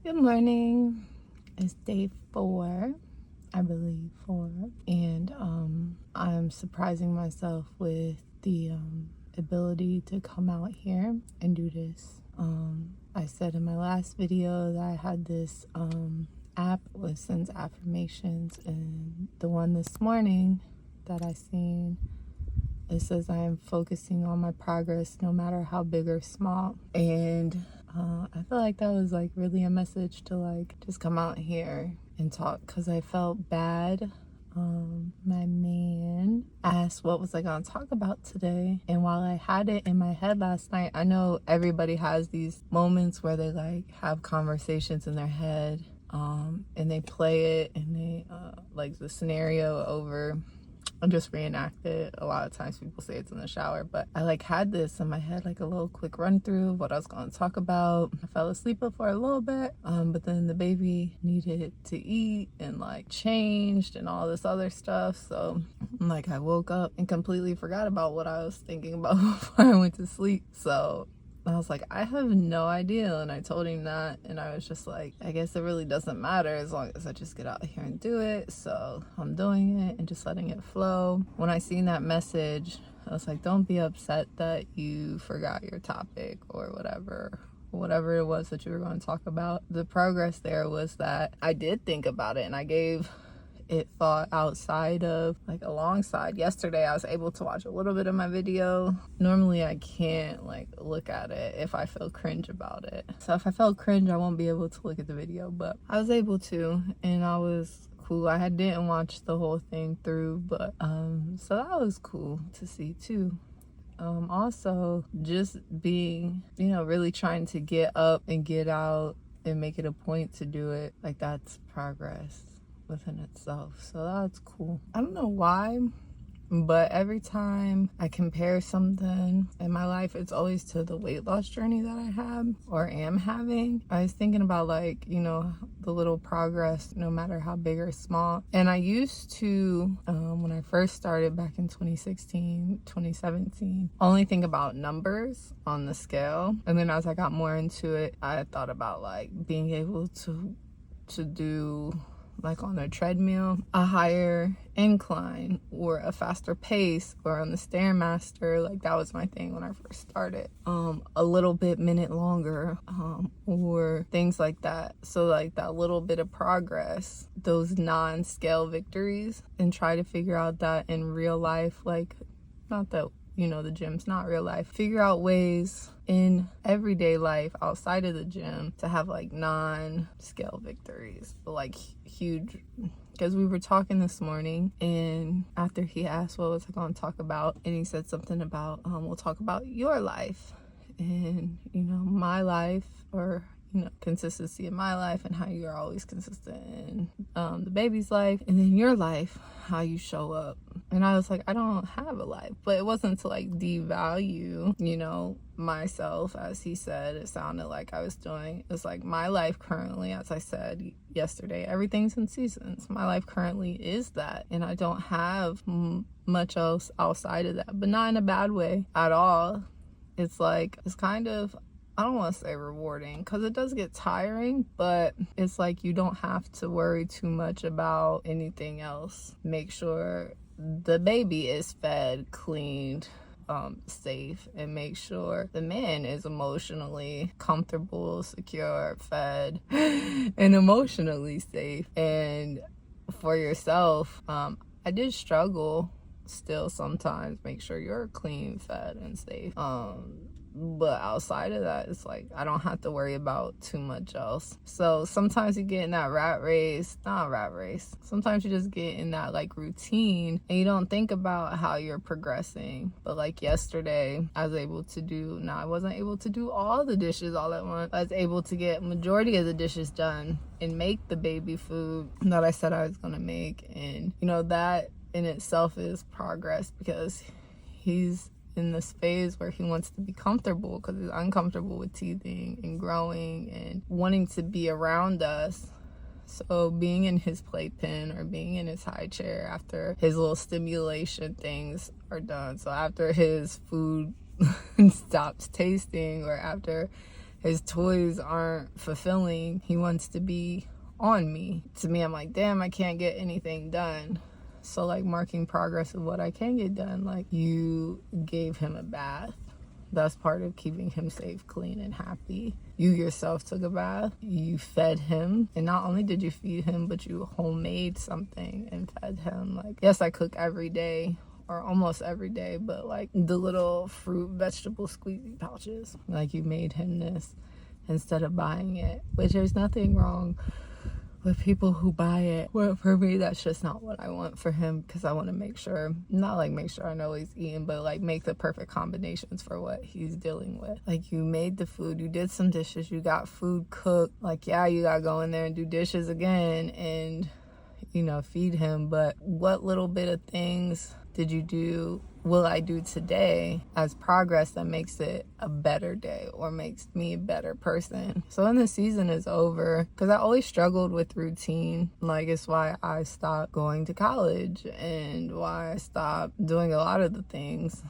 Good morning. It's day 4, I believe 4, and I'm surprising myself with the ability to come out here and do this. I said in my last video that I had this app with Sense Affirmations, and the one this morning that I seen, it says I am focusing on my progress no matter how big or small. And I feel like that was like really a message to like just come out here and talk, because I felt bad. My man asked what was I gonna talk about today, and while I had it in my head last night, I know everybody has these moments where they like have conversations in their head, and they play it and they like the scenario over and just reenact it. A lot of times people say it's in the shower, but I like had this in my head, like a little quick run through of what I was going to talk about. I fell asleep for a little bit, but then the baby needed to eat and like changed and all this other stuff. So like I woke up and completely forgot about what I was thinking about before I went to sleep. So I was like, I have no idea. And I told him that, and I was just like, I guess it really doesn't matter as long as I just get out here and do it. So I'm doing it and just letting it flow. When I seen that message, I was like, don't be upset that you forgot your topic or whatever it was that you were going to talk about. The progress there was that I did think about it, and I gave it thought outside of like alongside. Yesterday I was able to watch a little bit of my video. Normally I can't like look at it if I feel cringe about it. So if I felt cringe, I won't be able to look at the video, but I was able to, and I was cool. I didn't watch the whole thing through, but so that was cool to see too. Also just being, really trying to get up and get out and make it a point to do it, like that's progress within itself. So that's cool. I don't know why, but every time I compare something in my life, it's always to the weight loss journey that I have or am having. I was thinking about like, the little progress, no matter how big or small. And I used to, when I first started back in 2016, 2017, only think about numbers on the scale. And then as I got more into it, I thought about like being able to do like on a treadmill, a higher incline or a faster pace, or on the Stairmaster. Like that was my thing when I first started. A little bit minute longer, or things like that. So like that little bit of progress, those non-scale victories, and try to figure out that in real life. Like, not that the gym's not real life. Figure out ways in everyday life outside of the gym to have like non-scale victories, but like huge. Because we were talking this morning, and after he asked what was I going to talk about, and he said something about we'll talk about your life and my life, or consistency in my life and how you're always consistent in the baby's life, and then your life, how you show up. And I was like, I don't have a life. But it wasn't to like devalue myself, as he said. It sounded like I was doing. It's like my life currently, as I said yesterday, everything's in seasons. My life currently is that, and I don't have much else outside of that, but not in a bad way at all. It's like, it's kind of, I don't want to say rewarding, because it does get tiring, but it's like you don't have to worry too much about anything else. Make sure the baby is fed, cleaned, safe, and make sure the man is emotionally comfortable, secure, fed, and emotionally safe. And for yourself, I did struggle still sometimes. Make sure you're clean, fed, and safe. But outside of that, it's like I don't have to worry about too much else. So sometimes you get in that sometimes you just get in that like routine, and you don't think about how you're progressing. But like yesterday, I wasn't able to do all the dishes all at once. I was able to get majority of the dishes done and make the baby food that I said I was gonna make. And that in itself is progress, because he's in this phase where he wants to be comfortable, because he's uncomfortable with teething and growing and wanting to be around us. So being in his playpen or being in his high chair after his little stimulation things are done, so after his food stops tasting, or after his toys aren't fulfilling. He wants to be on me. To me, I'm like, damn, I can't get anything done. So like marking progress of what I can get done. Like, you gave him a bath. That's part of keeping him safe, clean, and happy. You yourself took a bath. You fed him. And not only did you feed him, but you homemade something and fed him. Like, yes, I cook every day or almost every day, but like the little fruit, vegetable squeezy pouches. Like, you made him this instead of buying it, which there's nothing wrong with people who buy it. Well, for me, that's just not what I want for him, because I want to make sure I know he's eating, but like make the perfect combinations for what he's dealing with. Like, you made the food, you did some dishes, you got food cooked. Like, yeah, you gotta go in there and do dishes again and, you know, feed him. But what little bit of things did you do, will I do today as progress that makes it a better day or makes me a better person? So when the season is over, because I always struggled with routine, like it's why I stopped going to college and why I stopped doing a lot of the things.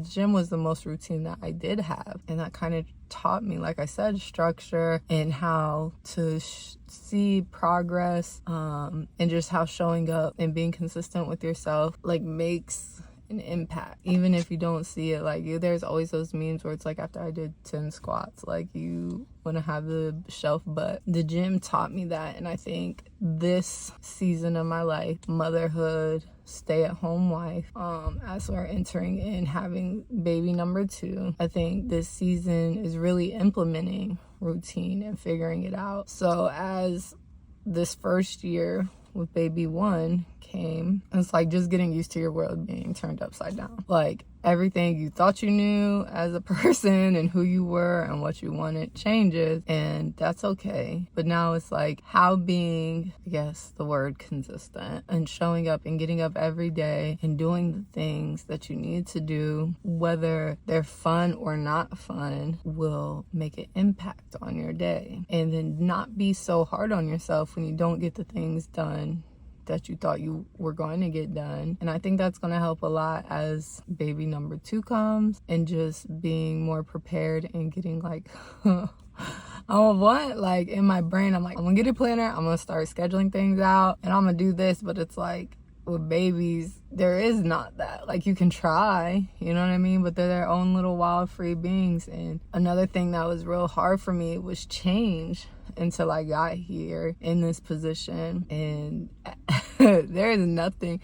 Gym was the most routine that I did have, and that kind of taught me, like I said, structure and how to see progress, and just how showing up and being consistent with yourself like makes an impact, even if you don't see it. Like, there's always those memes where it's like, after I did 10 squats, like, you want to have the shelf butt. The gym taught me that, and I think this season of my life, motherhood, stay-at-home wife, as we're entering in having baby number 2, I think this season is really implementing routine and figuring it out. So as this first year with baby 1 came, it's like just getting used to your world being turned upside down. Like, everything you thought you knew as a person and who you were and what you wanted changes, and that's okay. But now it's like how being, I guess the word, consistent and showing up and getting up every day and doing the things that you need to do, whether they're fun or not fun, will make an impact on your day. And then not be so hard on yourself when you don't get the things done that you thought you were going to get done. And I think that's going to help a lot as baby number 2 comes, and just being more prepared and getting like like in my brain, I'm like, I'm gonna get a planner, I'm gonna start scheduling things out, and I'm gonna do this. But it's like, with babies, there is not that. Like, you can try, you know what I mean, but they're their own little wild free beings. And another thing that was real hard for me was change until I got here in this position. And there is nothing,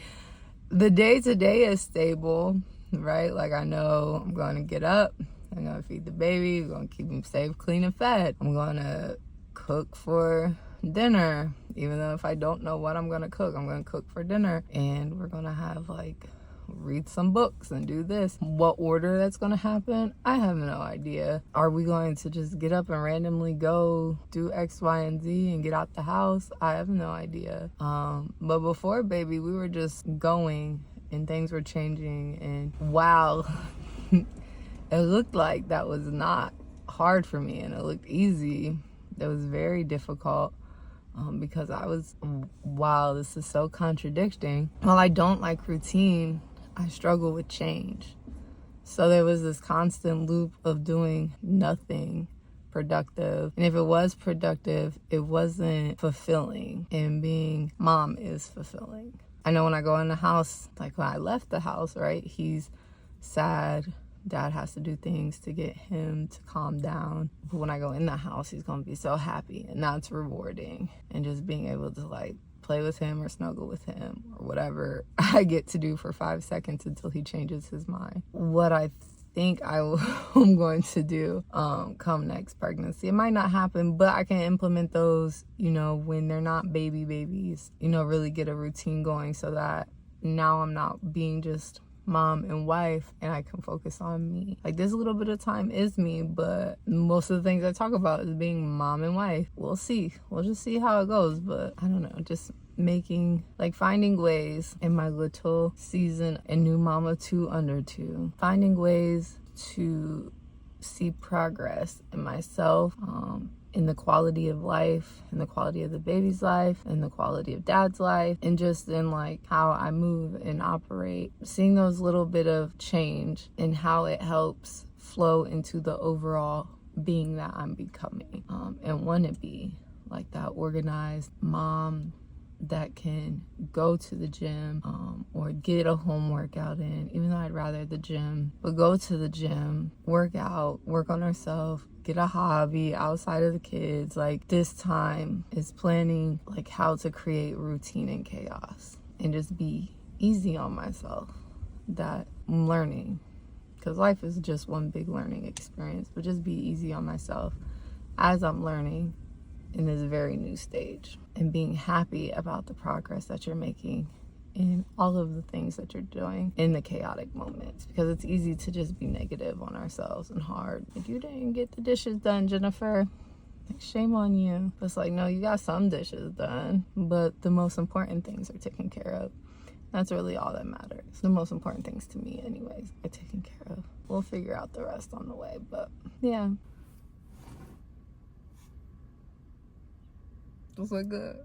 the day-to-day is stable, right? Like, I know I'm going to get up, I'm going to feed the baby, I'm going to keep him safe, clean, and fed. I'm going to cook for dinner, even though if I don't know what I'm going to cook, I'm going to cook for dinner. And we're going to have, like, read some books and do this. What order that's going to happen, I have no idea. Are we going to just get up and randomly go do X, Y, and Z and get out the house? I have no idea. But before baby, we were just going and things were changing, and wow, it looked like that was not hard for me, and it looked easy. It was very difficult. Because I was, wow, this is so contradicting. While I don't like routine, I struggle with change. So there was this constant loop of doing nothing productive. And if it was productive, it wasn't fulfilling. And being mom is fulfilling. I know when I go in the house, like when I left the house, right, he's sad. Dad has to do things to get him to calm down. But when I go in the house, he's going to be so happy, and that's rewarding. And just being able to like play with him or snuggle with him or whatever I get to do for 5 seconds until he changes his mind. What I think I'm going to do come next pregnancy, it might not happen, but I can implement those, you know, when they're not babies, you know, really get a routine going so that now I'm not being just mom and wife, and I can focus on me. Like, this little bit of time is me, but most of the things I talk about is being mom and wife. We'll see. We'll just see how it goes. But I don't know, just finding ways in my little season and new mama 2 under 2, finding ways to see progress in myself, in the quality of life, in the quality of the baby's life, in the quality of dad's life, and just in like how I move and operate. Seeing those little bit of change and how it helps flow into the overall being that I'm becoming, and want to be like that organized mom that can go to the gym, or get a home workout in, even though I'd rather the gym, but go to the gym, work out, work on herself, get a hobby outside of the kids. Like, this time is planning like how to create routine and chaos and just be easy on myself. That I'm learning, because life is just one big learning experience, but just be easy on myself as I'm learning in this very new stage, and being happy about the progress that you're making in all of the things that you're doing in the chaotic moments, because it's easy to just be negative on ourselves and hard. If you didn't get the dishes done, Jennifer, like, shame on you. It's like, no, you got some dishes done, but the most important things are taken care of. That's really all that matters. The most important things to me anyways are taken care of. We'll figure out the rest on the way, but yeah. Was that good?